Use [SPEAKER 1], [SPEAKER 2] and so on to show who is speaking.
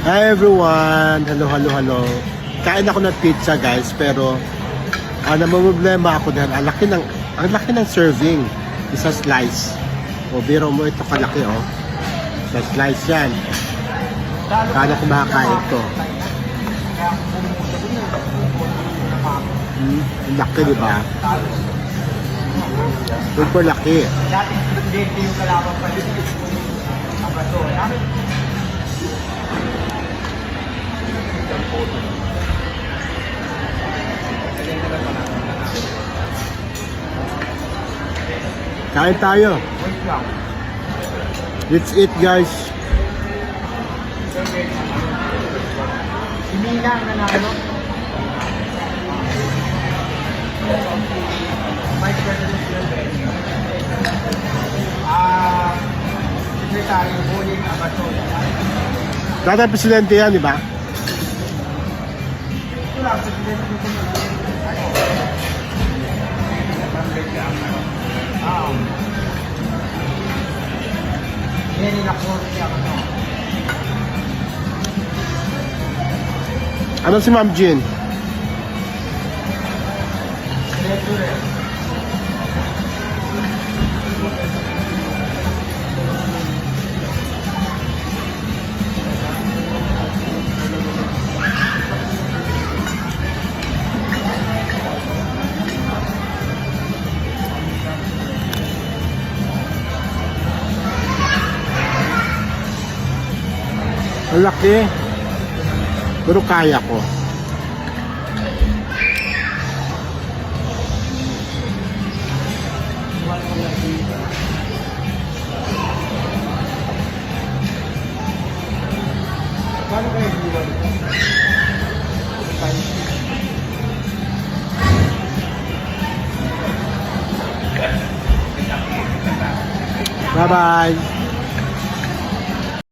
[SPEAKER 1] Hi everyone! Hello, hello, hello. Kain ako ng pizza guys, pero namamroblema ako dahil ang laki ng serving. Isa slice. O biro mo ito kalaki oh. Isa slice yan. Kaya ko makakain ito. Ang laki diba? Super laki.
[SPEAKER 2] Dating presidente yung kalaban pa rin.
[SPEAKER 1] Kain tayo. Let's eat guys.
[SPEAKER 2] Sinilang na ano? Vice President Secretary Boying Abato.
[SPEAKER 1] Dati presidente yan, di ba?
[SPEAKER 2] Ito lang, Presidente nito. Yan yung ako siya.
[SPEAKER 1] Ano si Ma'am Jean? Ang laki. Pero kaya ko.
[SPEAKER 2] Paano kayo iwan?
[SPEAKER 1] Bye-bye.